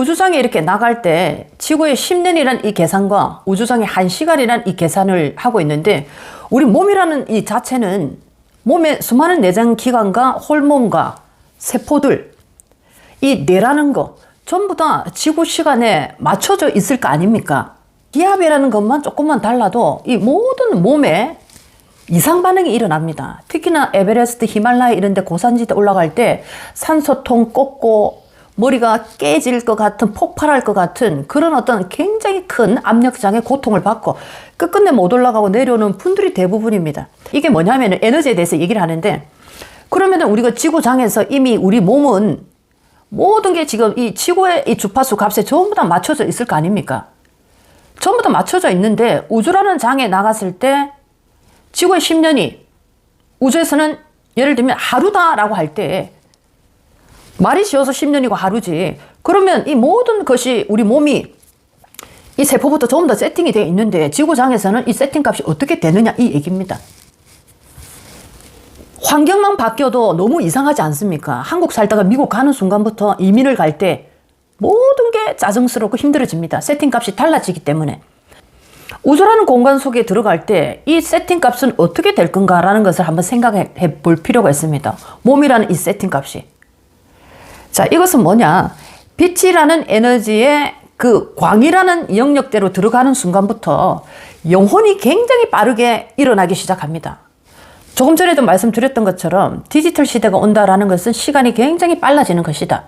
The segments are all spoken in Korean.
우주상에 이렇게 나갈 때 지구의 10년이란 이 계산과 우주상의 1시간이란 이 계산을 하고 있는데, 우리 몸이라는 이 자체는 몸의 수많은 내장 기관과 호르몬과 세포들, 이 뇌라는 거 전부 다 지구 시간에 맞춰져 있을 거 아닙니까? 기압이라는 것만 조금만 달라도 이 모든 몸에 이상 반응이 일어납니다. 특히나 에베레스트, 히말라야 이런 데 고산지대 올라갈 때 산소통 꺾고 머리가 깨질 것 같은, 폭발할 것 같은 그런 어떤 굉장히 큰 압력장애 고통을 받고 끝끝내 못 올라가고 내려오는 분들이 대부분입니다. 이게 뭐냐면 에너지에 대해서 얘기를 하는데, 그러면 우리가 지구장에서 이미 우리 몸은 모든 게 지금 이 지구의 이 주파수 값에 전부 다 맞춰져 있을 거 아닙니까? 전부 다 맞춰져 있는데, 우주라는 장에 나갔을 때 지구의 10년이 우주에서는 예를 들면 하루다라고 할 때 말이 쉬워서 10년이고 하루지. 그러면 이 모든 것이 우리 몸이 이 세포부터 전부 다 세팅이 되어 있는데 지구장에서는 이 세팅 값이 어떻게 되느냐 이 얘기입니다. 환경만 바뀌어도 너무 이상하지 않습니까? 한국 살다가 미국 가는 순간부터 이민을 갈 때 모든 게 짜증스럽고 힘들어집니다. 세팅 값이 달라지기 때문에. 우주라는 공간 속에 들어갈 때 이 세팅 값은 어떻게 될 건가라는 것을 한번 생각해 볼 필요가 있습니다. 몸이라는 이 세팅 값이. 자, 이것은 뭐냐? 빛이라는 에너지의 그 광이라는 영역대로 들어가는 순간부터 영혼이 굉장히 빠르게 일어나기 시작합니다. 조금 전에도 말씀드렸던 것처럼 디지털 시대가 온다라는 것은 시간이 굉장히 빨라지는 것이다.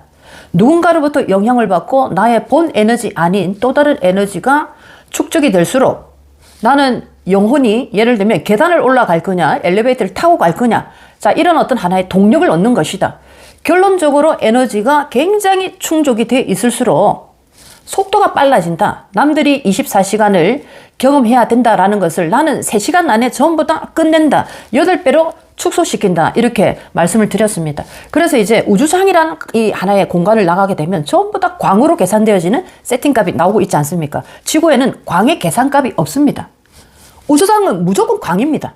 누군가로부터 영향을 받고 나의 본 에너지 아닌 또 다른 에너지가 축적이 될수록 나는 영혼이 예를 들면 계단을 올라갈 거냐, 엘리베이터를 타고 갈 거냐, 자, 이런 어떤 하나의 동력을 얻는 것이다. 결론적으로 에너지가 굉장히 충족이 돼 있을수록 속도가 빨라진다. 남들이 24시간을 경험해야 된다라는 것을 나는 3시간 안에 전부 다 끝낸다. 8배로 축소시킨다. 이렇게 말씀을 드렸습니다. 그래서 이제 우주상이라는 이 하나의 공간을 나가게 되면 전부 다 광으로 계산되어지는 세팅값이 나오고 있지 않습니까? 지구에는 광의 계산값이 없습니다. 우주상은 무조건 광입니다.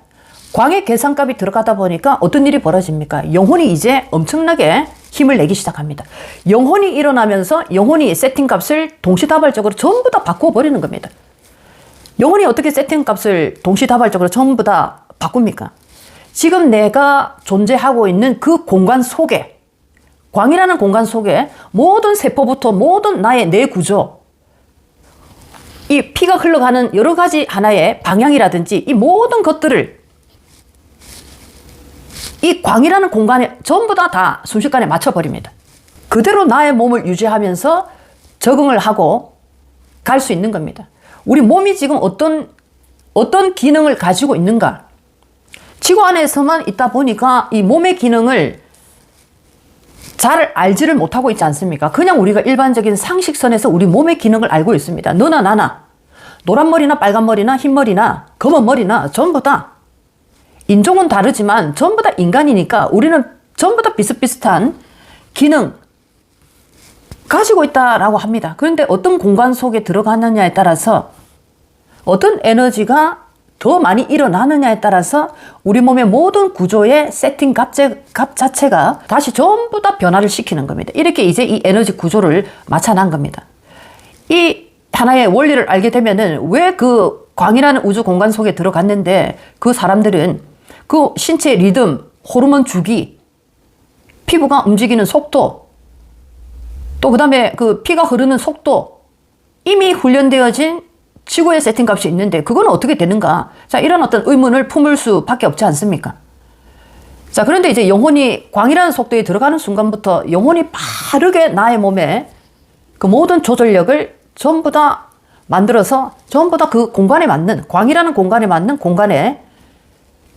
광의 계산값이 들어가다 보니까 어떤 일이 벌어집니까? 영혼이 이제 엄청나게 힘을 내기 시작합니다. 영혼이 일어나면서 영혼이 세팅값을 동시다발적으로 전부 다 바꿔버리는 겁니다. 영혼이 어떻게 세팅값을 동시다발적으로 전부 다 바꿉니까? 지금 내가 존재하고 있는 그 공간 속에, 광이라는 공간 속에 모든 세포부터 모든 나의 뇌 구조, 이 피가 흘러가는 여러 가지 하나의 방향이라든지 이 모든 것들을 이 광이라는 공간에 전부 다 순식간에 맞춰버립니다. 그대로 나의 몸을 유지하면서 적응을 하고 갈 수 있는 겁니다. 우리 몸이 지금 어떤 기능을 가지고 있는가? 지구 안에서만 있다 보니까 이 몸의 기능을 잘 알지를 못하고 있지 않습니까? 그냥 우리가 일반적인 상식선에서 우리 몸의 기능을 알고 있습니다. 너나 나나, 노란 머리나 빨간 머리나 흰 머리나 검은 머리나 전부 다 인종은 다르지만 전부 다 인간이니까 우리는 전부 다 비슷비슷한 기능 가지고 있다라고 합니다. 그런데 어떤 공간 속에 들어가느냐에 따라서 어떤 에너지가 더 많이 일어나느냐에 따라서 우리 몸의 모든 구조의 세팅 값 자체가 다시 전부 다 변화를 시키는 겁니다. 이렇게 이제 이 에너지 구조를 맞춰난 겁니다. 이 하나의 원리를 알게 되면은 왜 그 광이라는 우주 공간 속에 들어갔는데 그 사람들은 그 신체 리듬, 호르몬 주기, 피부가 움직이는 속도, 또 그 다음에 그 피가 흐르는 속도, 이미 훈련되어진 지구의 세팅값이 있는데 그건 어떻게 되는가? 자, 이런 어떤 의문을 품을 수밖에 없지 않습니까? 자, 그런데 이제 영혼이 광이라는 속도에 들어가는 순간부터 영혼이 빠르게 나의 몸에 그 모든 조절력을 전부 다 만들어서 전부 다 그 공간에 맞는, 광이라는 공간에 맞는 공간에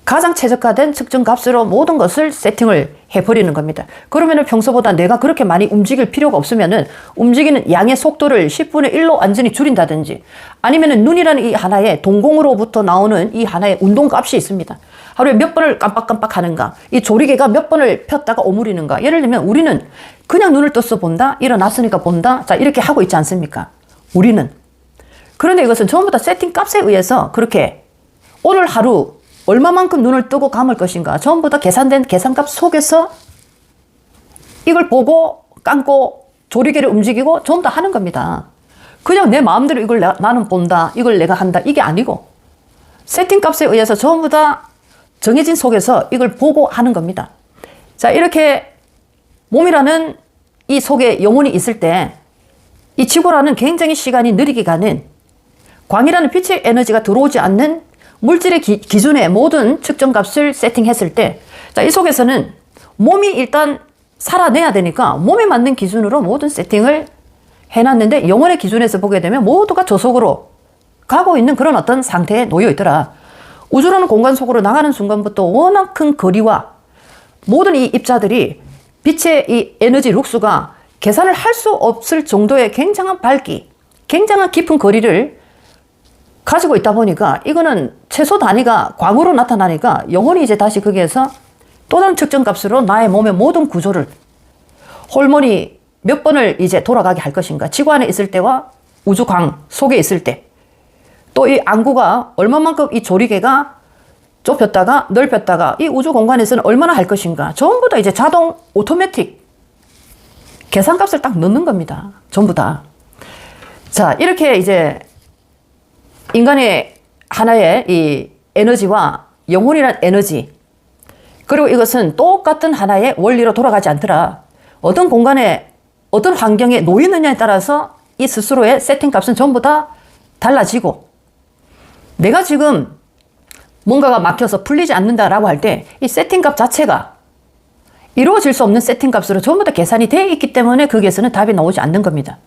가장 최적화된 측정 값으로 모든 것을 세팅을 해버리는 겁니다. 그러면은 평소보다 내가 그렇게 많이 움직일 필요가 없으면은 움직이는 양의 속도를 10분의 1로 완전히 줄인다든지, 아니면은 눈이라는 이 하나의 동공으로부터 나오는 이 하나의 운동값이 있습니다. 하루에 몇 번을 깜빡깜빡 하는가, 이 조리개가 몇 번을 폈다가 오므리는가. 예를 들면 우리는 그냥 눈을 떠서 본다, 일어났으니까 본다, 자, 이렇게 하고 있지 않습니까? 우리는. 그런데 이것은 전부 다 세팅 값에 의해서 그렇게 오늘 하루 얼마만큼 눈을 뜨고 감을 것인가 전부 다 계산된 계산값 속에서 이걸 보고 감고 조리개를 움직이고 전부 다 하는 겁니다. 그냥 내 마음대로 이걸 나는 본다, 이걸 내가 한다, 이게 아니고 세팅값에 의해서 전부 다 정해진 속에서 이걸 보고 하는 겁니다. 자, 이렇게 몸이라는 이 속에 영혼이 있을 때 이 지구라는 굉장히 시간이 느리게 가는 광이라는 빛의 에너지가 들어오지 않는 물질의 기준의 모든 측정값을 세팅했을 때, 자, 이 속에서는 몸이 일단 살아내야 되니까 몸에 맞는 기준으로 모든 세팅을 해놨는데, 영혼의 기준에서 보게 되면 모두가 저 속으로 가고 있는 그런 어떤 상태에 놓여 있더라. 우주라는 공간 속으로 나가는 순간부터 워낙 큰 거리와 모든 이 입자들이 빛의 이 에너지 룩수가 계산을 할 수 없을 정도의 굉장한 밝기, 굉장한 깊은 거리를 가지고 있다 보니까 이거는 최소 단위가 광으로 나타나니까 영혼이 이제 다시 거기에서 또 다른 측정값으로 나의 몸의 모든 구조를, 호르몬이 몇 번을 이제 돌아가게 할 것인가, 지구 안에 있을 때와 우주광 속에 있을 때, 또 이 안구가 얼마만큼 이 조리개가 좁혔다가 넓혔다가 이 우주 공간에서는 얼마나 할 것인가, 전부 다 이제 자동 오토매틱 계산값을 딱 넣는 겁니다. 전부 다. 자, 이렇게 이제 인간의 하나의 이 에너지와 영혼이란 에너지, 그리고 이것은 똑같은 하나의 원리로 돌아가지 않더라. 어떤 공간에 어떤 환경에 놓이느냐에 따라서 이 스스로의 세팅값은 전부 다 달라지고, 내가 지금 뭔가가 막혀서 풀리지 않는다라고 할 때 이 세팅값 자체가 이루어질 수 없는 세팅값으로 전부 다 계산이 되어 있기 때문에 거기에서는 답이 나오지 않는 겁니다.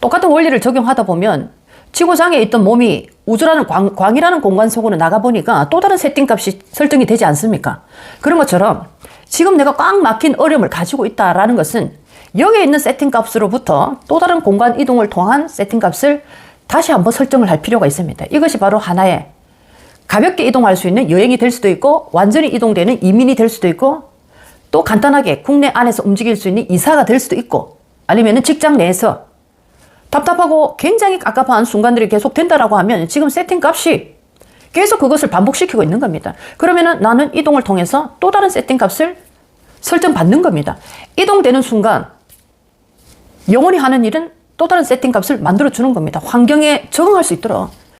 똑같은 원리를 적용하다 보면 지구상에 있던 몸이 우주라는 광이라는 공간 속으로 나가보니까 또 다른 세팅값이 설정이 되지 않습니까? 그런 것처럼 지금 내가 꽉 막힌 어려움을 가지고 있다라는 것은 여기에 있는 세팅값으로부터 또 다른 공간 이동을 통한 세팅값을 다시 한번 설정을 할 필요가 있습니다. 이것이 바로 하나의 가볍게 이동할 수 있는 여행이 될 수도 있고, 완전히 이동되는 이민이 될 수도 있고, 또 간단하게 국내 안에서 움직일 수 있는 이사가 될 수도 있고, 아니면 직장 내에서 답답하고 굉장히 깝깝한 순간들이 계속 된다라고 하면 지금 세팅값이 계속 그것을 반복시키고 있는 겁니다. 그러면은 나는 이동을 통해서 또 다른 세팅값을 설정받는 겁니다. 이동되는 순간 영원히 하는 일은 또 다른 세팅값을 만들어주는 겁니다. 환경에 적응할 수 있도록.